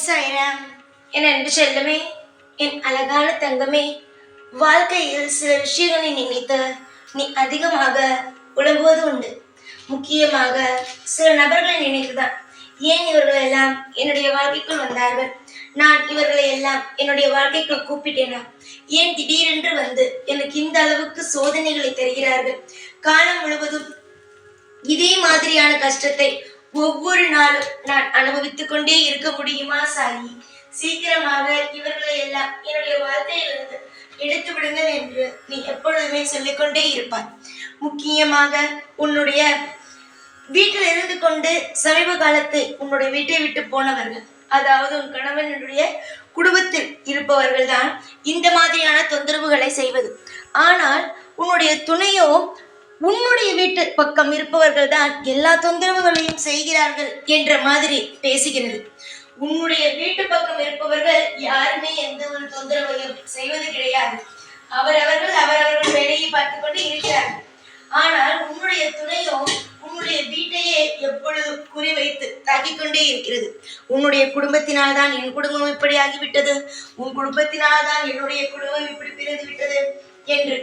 சாய்ராம். என் அன்பு செல்லமே, என் அழகான தங்கமே, வாழ்க்கையில் சில விஷயங்களை நினைத்து நீ அதிகமாக உழம்புவது உண்டு. முக்கியமாக சில நபர்களை நினைத்துதான். ஏன் இவர்கள் எல்லாம் என்னுடைய வாழ்க்கைக்குள் வந்தார்கள், நான் இவர்களை எல்லாம் என்னுடைய வாழ்க்கைக்குள் கூப்பிட்டேனா, ஏன் திடீரென்று வந்து எனக்கு இந்த அளவுக்கு சோதனைகளை தருகிறார்கள், காலம் முழுவதும் இதே மாதிரியான கஷ்டத்தை ஒவ்வொரு நாளும் நான் அனுபவித்துக் கொண்டே இருக்க முடியுமா சாயி? சீக்கிரமாக இவர்களை எல்லாம் என்னுடைய வாழ்க்கையிலிருந்து எடுத்து விடுங்கள் என்று நீ எப்பொழுதுமே சொல்லிக்கொண்டே இருப்பாய். முக்கியமாக உன்னுடைய வீட்டில் இருந்து கொண்டு சமீப காலத்தை உன்னுடைய வீட்டை விட்டு போனவர்கள், அதாவது உன் கணவனுடைய குடும்பத்தில் இருப்பவர்கள் தான் இந்த மாதிரியான தொந்தரவுகளை செய்வது. ஆனால் உன்னுடைய துணையோ உன்னுடைய வீட்டு பக்கம் இருப்பவர்கள் தான் எல்லா தொந்தரவுகளையும் செய்கிறார்கள் என்ற மாதிரி பேசுகிறது. உன்னுடைய வீட்டு பக்கம் இருப்பவர்கள் யாருமே எந்த ஒரு தொந்தரவையும் செய்வது கிடையாது. அவரவர்கள் வேலையை பார்த்து கொண்டு இருக்கிறார்கள். ஆனால் உன்னுடைய துணையோ உன்னுடைய வீட்டையே எப்பொழுதும் குறிவைத்து தாக்கிக் கொண்டே இருக்கிறது. உன்னுடைய குடும்பத்தினால் தான் என் குடும்பம் இப்படி ஆகிவிட்டது, உன் குடும்பத்தினால் தான் என்னுடைய குடும்பம் இப்படி பிரிந்து விட்டது என்று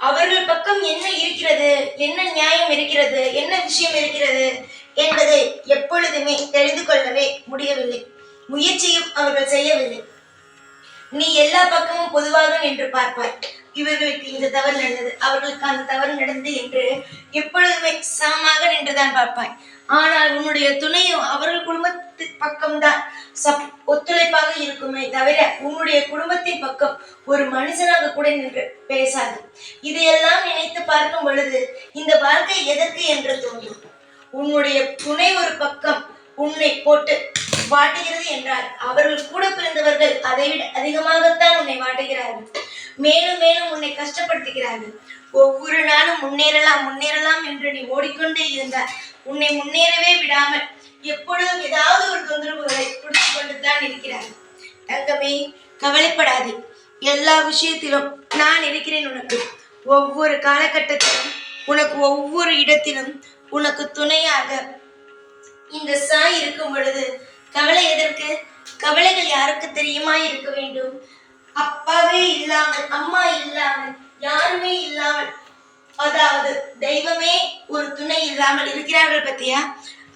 அவர்கள் பக்கம் என்ன இருக்கிறது, என்ன நியாயம் இருக்கிறது, என்ன விஷயம் இருக்கிறது என்பதை எப்பொழுதுமே தெரிந்து கொள்ளவே முடியவில்லை. முயற்சியும் அவர்கள் செய்யவில்லை. நீ எல்லா பக்கமும் பொதுவாக நின்று பார்ப்பாய். இவர்களுக்கு இந்த தவறு நடந்தது, அவர்களுக்கு அந்த தவறு நடந்தது என்று எப்பொழுதுமே சமமாக நின்றுதான் பார்ப்பாய். ஆனால் உன்னுடைய துணையும் அவர்கள் குடும்பத்து பக்கம்தான் ஒத்துழைப்பாக இருக்குமே தவிர உன்னுடைய குடும்பத்தின் பக்கம் ஒரு மனுஷனாக கூட நின்று பேசாது. இதையெல்லாம் நினைத்து பார்க்கும் பொழுது இந்த வாழ்க்கை எதற்கு என்று தோன்றும். உன்னுடைய துணை ஒரு பக்கம் உன்னை போட்டு வாட்டுகிறது என்றால் அவர்கள் கூட பிறந்தவர்கள் அதைவிட அதிகமாகத்தான் உன்னை வாட்டுகிறார்கள். மேலும் மேலும் உன்னை கஷ்டப்படுத்துகிறார்கள். ஒவ்வொரு நாளும் முன்னேறலாம் என்று நீ ஓடிக்கொண்டே இருந்தால் உன்னை முன்னேறவே விடாமல் எப்பொழுதும் ஏதாவது ஒரு தொந்தரவுகளை கொடுத்து கொண்டுதான் இருக்கிறார்கள். தங்கமே, கவலைப்படாதே. எல்லா விஷயத்திலும் நான் இருக்கிறேன் உனக்கு. ஒவ்வொரு காலகட்டத்திலும் உனக்கு ஒவ்வொரு இடத்திலும் உனக்கு துணையாக இந்த சாய் இருக்கும் பொழுது கவலை எதற்கு? கவலைகள் யாருக்கு தெரியுமா இருக்க வேண்டும்? அப்பாவே இல்லாமல், அம்மா இல்லாமல், யாருமே இல்லாமல், அதாவது தெய்வமே ஒரு துணை இல்லாமல் இருக்கிறார்கள் பத்தியா,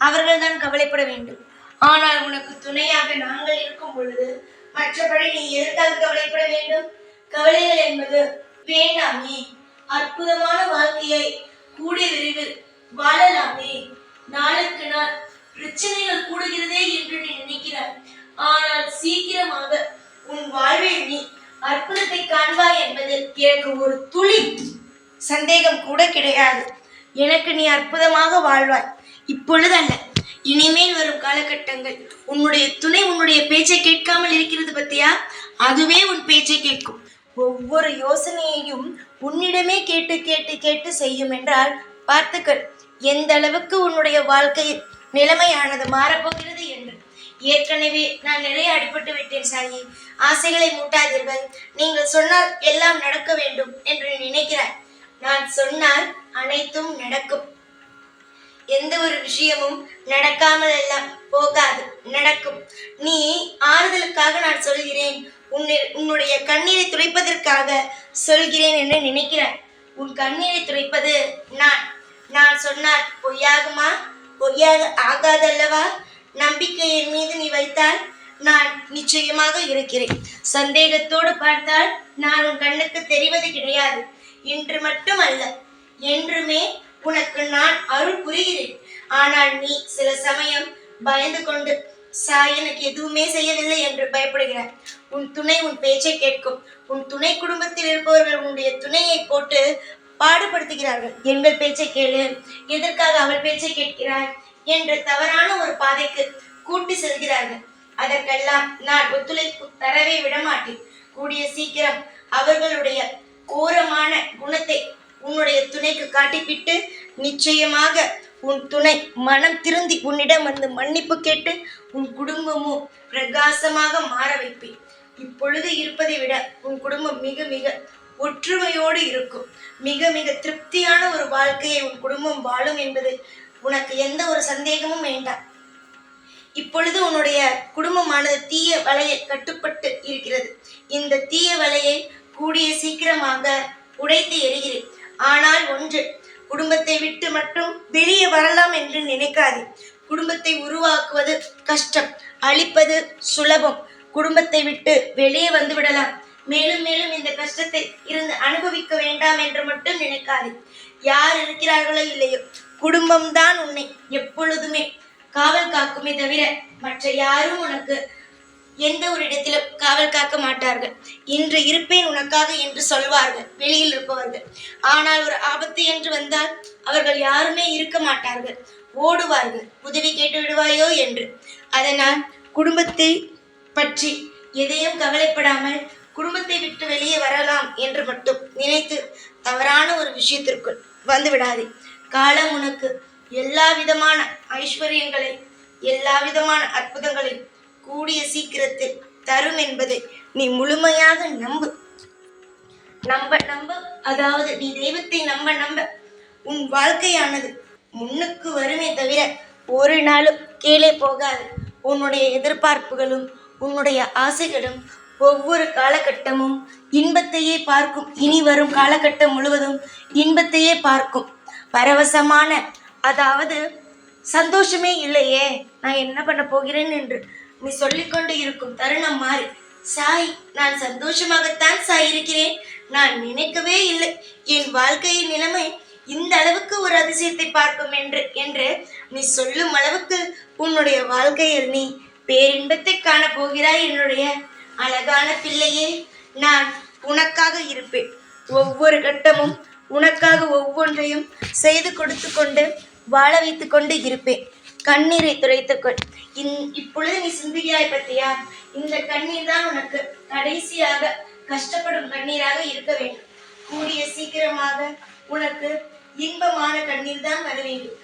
அவர்கள் தான் கவலைப்பட வேண்டும். ஆனால் உனக்கு துணையாக நாங்கள் இருக்கும் பொழுது மற்றபடி நீ எதற்காக கவலைப்பட வேண்டும்? கவலைகள் என்பது வேண்டாமே. அற்புதமான வாழ்க்கையை கூடிய விரைவில் வாழலாமே. நாளுக்கு நாள் பிரச்சனைகள் கூடுகிறதே என்று நீ நினைக்கிறாய். ஆனால் சீக்கிரமாக உன் வாழ்வில் நீ அற்புதத்தை காண்பாய் என்பதில் எனக்கு ஒரு துளி சந்தேகம் கூட கிடையாது. எனக்கு நீ அற்புதமாக வாழ்வாய். இப்பொழுது அல்ல, இனிமேல் வரும் காலகட்டங்கள் உன்னுடைய துணை உன்னுடைய பேச்சை கேட்காமல் இருக்கிறது பத்தியா, அதுவே உன் பேச்சை கேட்கும். ஒவ்வொரு யோசனையையும் உன்னிடமே கேட்டு கேட்டு கேட்டு செய்யும் என்றால் பார்த்துக்கள் எந்த அளவுக்கு உன்னுடைய வாழ்க்கையில் நிலைமையானது மாறப்போகிறது என்று. ஏற்கனவே நான் நிறைய அடிபட்டு விட்டேன் சாயி. ஆசைகளை மூட்டாதீர்கள். நீங்கள் சொன்னால் எல்லாம் நடக்க வேண்டும் என்று நினைக்கிறாய். நான் சொன்னால் அனைத்தும் நடக்கும். எந்த ஒரு விஷயமும் நடக்காமல் எல்லாம் போகாது, நடக்கும். நீ ஆறுதலுக்காக நான் சொல்கிறேன், உன்னுடைய கண்ணீரை துடைப்பதற்காக சொல்கிறேன் என்று நினைக்கிறாய். உன் கண்ணீரை துடைப்பது நான் சொன்னால் பொய்யாகுமா? பொய்யாக ஆகாதல்லவா? நம்பிக்கையின் மீது நீ வைத்தால் நான் நிச்சயமாக இருக்கிறேன். சந்தேகத்தோடு பார்த்தால் நான் உன் கண்ணுக்கு தெரிவது கிடையாது. இன்று மட்டும் அல்ல, என்றுமே உனக்கு நான் அருள் புரிகிறேன். ஆனால் நீ சில சமயம் பயந்து கொண்டு சாய் எனக்கு எதுவுமே செய்யவில்லை என்று பயப்படுகிறாய். உன் துணை உன் பேச்சை கேட்கும். உன் துணை குடும்பத்தில் இருப்பவர்கள் உன்னுடைய துணையை போட்டு பாடுபடுத்துகிறார்கள். எங்கள் பேச்சை கேளு, எதற்காக அவள் பேச்சை கேட்கிறாய் என்ற தவறான ஒரு பாதைக்கு கூட்டி செல்கிறார்கள். அதற்கெல்லாம் நான் ஒத்துழைப்பு தரவே விடமாட்டேன். கூடிய சீக்கிரம் அவர்களுடைய கோரமான குணத்தை உன்னுடைய துணைக்கு காட்டிவிட்டு நிச்சயமாக உன் துணை மனம் திருந்தி உன்னிடம் வந்து மன்னிப்பு கேட்டு உன் குடும்பமும் பிரகாசமாக மாற வைப்பேன். இப்பொழுது இருப்பதை விட உன் குடும்பம் மிக மிக ஒற்றுமையோடு இருக்கும். மிக மிக திருப்தியான ஒரு வாழ்க்கையை உன் குடும்பம் வாழும் என்பது உனக்கு எந்த ஒரு சந்தேகமும் வேண்டாம். இப்பொழுது உன்னுடைய குடும்பமானது தீய வலையில் கட்டுப்பட்டு இருக்கிறது. இந்த தீய வலையை கூடிய சீக்கிரமாக உடைத்து எறிகிறேன். ஆனால் ஒன்று, குடும்பத்தை விட்டு மட்டும் வெளியே வரலாம் என்று நினைக்காதே. குடும்பத்தை உருவாக்குவது கஷ்டம், அழிப்பது சுலபம். குடும்பத்தை விட்டு வெளியே வந்து விடலாம். மேலும் மேலும் இந்த கஷ்டத்தை இருந்து அனுபவிக்க வேண்டாம் என்று மட்டும் நினைக்காதே. யார் இருக்கிறார்களோ இல்லையோ, குடும்பம்தான் உன்னை எப்பொழுதுமே காவல் காக்குமே தவிர மற்ற யாரும் உனக்கு எந்த ஒரு இடத்திலும் காவல் காக்க மாட்டார்கள். இன்று இருப்பேன் உனக்காக என்று சொல்வார்கள் வெளியில் இருப்பவர்கள். ஆனால் ஒரு ஆபத்து என்று வந்தால் அவர்கள் யாருமே இருக்க மாட்டார்கள், ஓடுவார்கள், உதவி கேட்டு விடுவாயோ என்று. அதனால் குடும்பத்தை பற்றி எதையும் கவலைப்படாமல் குடும்பத்தை விட்டு வெளியே வரலாம் என்று மட்டும் நினைத்து தவறான ஒரு விஷயத்திற்குள் வந்து விடாதே. காலம் உனக்கு எல்லா விதமான ஐஸ்வர்யங்களை, எல்லா விதமான அற்புதங்களை கூடிய சீக்கிரத்தில் தரும் என்பதை நீ முழுமையாக நம்பு. நம்ப அதாவது நீ தெய்வத்தை நம்ப உன் வாழ்க்கையானது முன்னுக்கு வருமே தவிர ஒரு நாளும் கீழே போகாது. உன்னுடைய எதிர்பார்ப்புகளும் உன்னுடைய ஆசைகளும் ஒவ்வொரு காலகட்டமும் இன்பத்தையே பார்க்கும். இனி வரும் காலகட்டம் முழுவதும் இன்பத்தையே பார்க்கும். பரவசமான, அதாவது சந்தோஷமே இல்லையே, நான் என்ன பண்ண போகிறேன் என்று நீ சொல்லிக்கொண்டு இருக்கும் தருணம் மாறி, சாய் நான் சந்தோஷமாகத்தான் சாய் இருக்கிறேன், நான் நினைக்கவே இல்லை என் வாழ்க்கையின் நிலைமை இந்த அளவுக்கு ஒரு அதிசயத்தை பார்க்கும் என்று நீ சொல்லும் அளவுக்கு உன்னுடைய வாழ்க்கையில் நீ பேரின்பத்தை காண போகிறாய். என்னுடைய அழகான பிள்ளையே, நான் உனக்காக இருப்பேன். ஒவ்வொரு கட்டமும் உனக்காக ஒவ்வொன்றையும் செய்து கொடுத்து கொண்டு வாழ வைத்து கொண்டு இருப்பேன். கண்ணீரை துடைத்துக்கொள். இப்பொழுது நீ சிந்துகிறாய் பத்தியா, இந்த கண்ணீர் தான் உனக்கு கடைசியாக கஷ்டப்படும் கண்ணீராக இருக்க வேண்டும். கூடிய சீக்கிரமாக உனக்கு இன்பமான கண்ணீர் தான் வர வேண்டும்.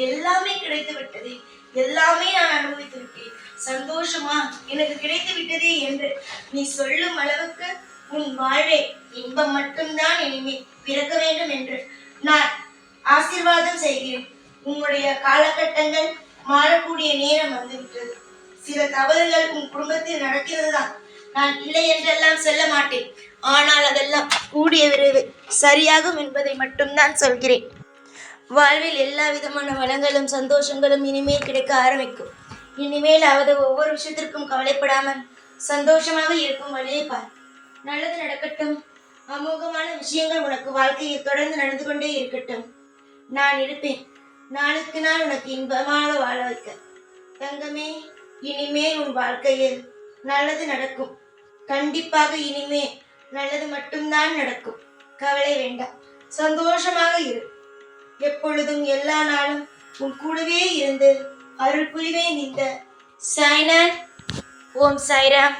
எல்லாமே கிடைத்து விட்டது, எல்லாமே நான் அனுபவித்து விட்டேன், சந்தோஷமா எனக்கு கிடைத்து விட்டதே என்று நீ சொல்லும் அளவுக்கு உன் வாழ்வே இன்பம் மட்டும்தான் இனிமே பிறக்க வேண்டும் என்று நான் ஆசீர்வாதம் செய்கிறேன். உன்னுடைய காலகட்டங்கள் மாறக்கூடிய நேரம் வந்துவிட்டது. சில தவறுகள் உன் குடும்பத்தில் நடக்கிறது தான், நான் இல்லை என்றெல்லாம் சொல்ல மாட்டேன். ஆனால் அதெல்லாம் கூடிய விரைவு சரியாகும் என்பதை மட்டும்தான் சொல்கிறேன். வாழ்வில் எல்லா விதமான வளங்களும் சந்தோஷங்களும் இனிமேல் கிடைக்க ஆரம்பிக்கும். இனிமேலாவது ஒவ்வொரு விஷயத்திற்கும் கவலைப்படாமல் சந்தோஷமாக இருக்கும் வழியை பார். நல்லது நடக்கட்டும். அமோகமான விஷயங்கள் உனக்கு வாழ்க்கையில் தொடர்ந்து நடந்து கொண்டே இருக்கட்டும். நான் இருப்பேன், நாளுக்கு நாள் உனக்கு இன்பமாக வாழ வைக்க. தங்கமே, இனிமேல் உன் வாழ்க்கையில் நல்லது நடக்கும். கண்டிப்பாக இனிமே நல்லது மட்டும்தான் நடக்கும். கவலை வேண்டாம், சந்தோஷமாக இரு. எப்பொழுதும் எல்லா நாளும் உன் கூடவே இருந்து அருள் புரிவேன். இந்த சாய்நாத். ஓம் சாய்ராம்.